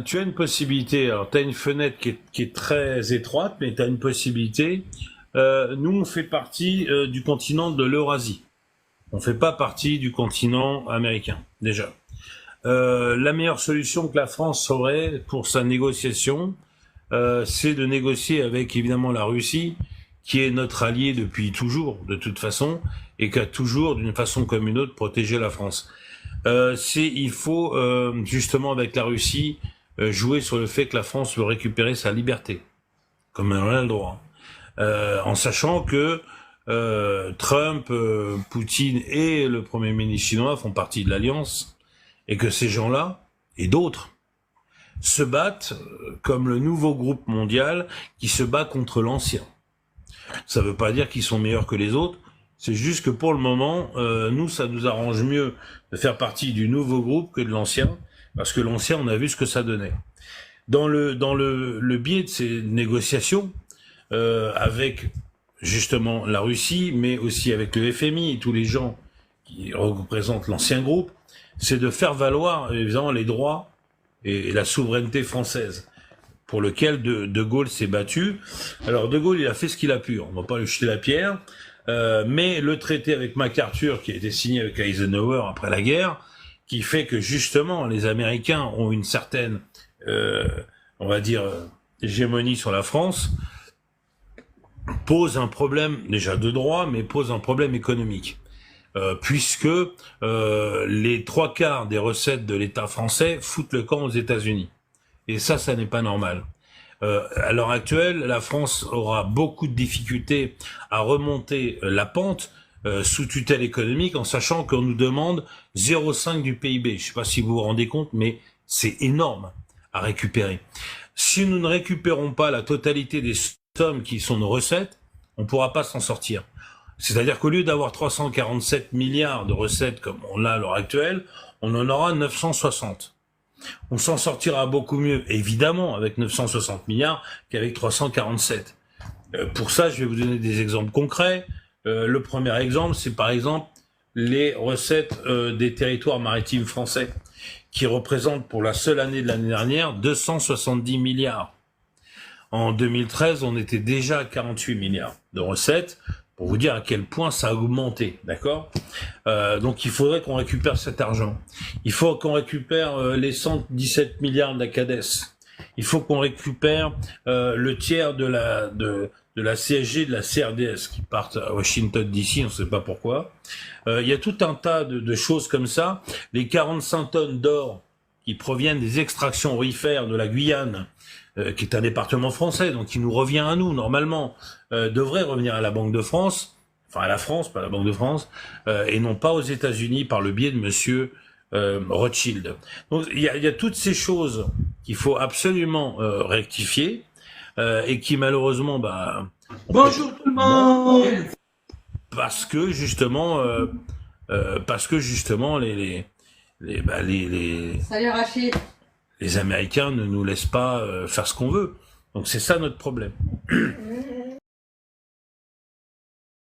tu as une possibilité. Alors, tu as une fenêtre qui est très étroite, mais tu as une possibilité. Nous, on fait partie du continent de l'Eurasie. On fait pas partie du continent américain, déjà. La meilleure solution que la France aurait pour sa négociation, c'est de négocier avec évidemment la Russie, qui est notre allié depuis toujours, de toute façon, et qui a toujours, d'une façon comme une autre, protégé la France. Il faut justement avec la Russie jouer sur le fait que la France veut récupérer sa liberté, comme elle en a le droit, en sachant que Trump, Poutine et le Premier ministre chinois font partie de l'Alliance, et que ces gens-là, et d'autres, se battent comme le nouveau groupe mondial qui se bat contre l'ancien. Ça ne veut pas dire qu'ils sont meilleurs que les autres, c'est juste que pour le moment, nous, ça nous arrange mieux de faire partie du nouveau groupe que de l'ancien, parce que l'ancien, on a vu ce que ça donnait. Dans le biais de ces négociations, avec justement la Russie, mais aussi avec le FMI et tous les gens qui représentent l'ancien groupe, c'est de faire valoir évidemment les droits et la souveraineté française, pour lequel de Gaulle s'est battu. Alors De Gaulle, il a fait ce qu'il a pu, on ne va pas lui jeter la pierre, mais le traité avec MacArthur, qui a été signé avec Eisenhower après la guerre, qui fait que justement les Américains ont une certaine, on va dire, hégémonie sur la France, pose un problème déjà de droit, mais pose un problème économique. Puisque les 3/4 des recettes de l'État français foutent le camp aux États-Unis. Et ça n'est pas normal. À l'heure actuelle, la France aura beaucoup de difficultés à remonter la pente sous tutelle économique, en sachant qu'on nous demande 0,5 du PIB. Je ne sais pas si vous vous rendez compte, mais c'est énorme à récupérer. Si nous ne récupérons pas la totalité des sommes qui sont nos recettes, on ne pourra pas s'en sortir. C'est-à-dire qu'au lieu d'avoir 347 milliards de recettes comme on l'a à l'heure actuelle, on en aura 960. On s'en sortira beaucoup mieux, évidemment, avec 960 milliards qu'avec 347. Pour ça, je vais vous donner des exemples concrets. Le premier exemple, c'est par exemple les recettes des territoires maritimes français, qui représentent pour la seule année de l'année dernière 270 milliards. En 2013, on était déjà à 48 milliards de recettes, pour vous dire à quel point ça a augmenté, d'accord ? Donc il faudrait qu'on récupère cet argent. Il faut qu'on récupère les 117 milliards de la CADES. Il faut qu'on récupère le tiers de la CSG, de la CRDS, qui partent à Washington DC, on ne sait pas pourquoi. Il y a tout un tas de choses comme ça. Les 45 tonnes d'or qui proviennent des extractions aurifères de la Guyane, qui est un département français, donc qui nous revient à nous, normalement, devrait revenir à la Banque de France, enfin à la France, pas à la Banque de France, et non pas aux États-Unis par le biais de monsieur Rothschild. Donc il y a toutes ces choses qu'il faut absolument rectifier, et qui malheureusement, Bonjour tout le monde. parce que justement, Salut Rachid. les Américains ne nous laissent pas faire ce qu'on veut. Donc c'est ça notre problème.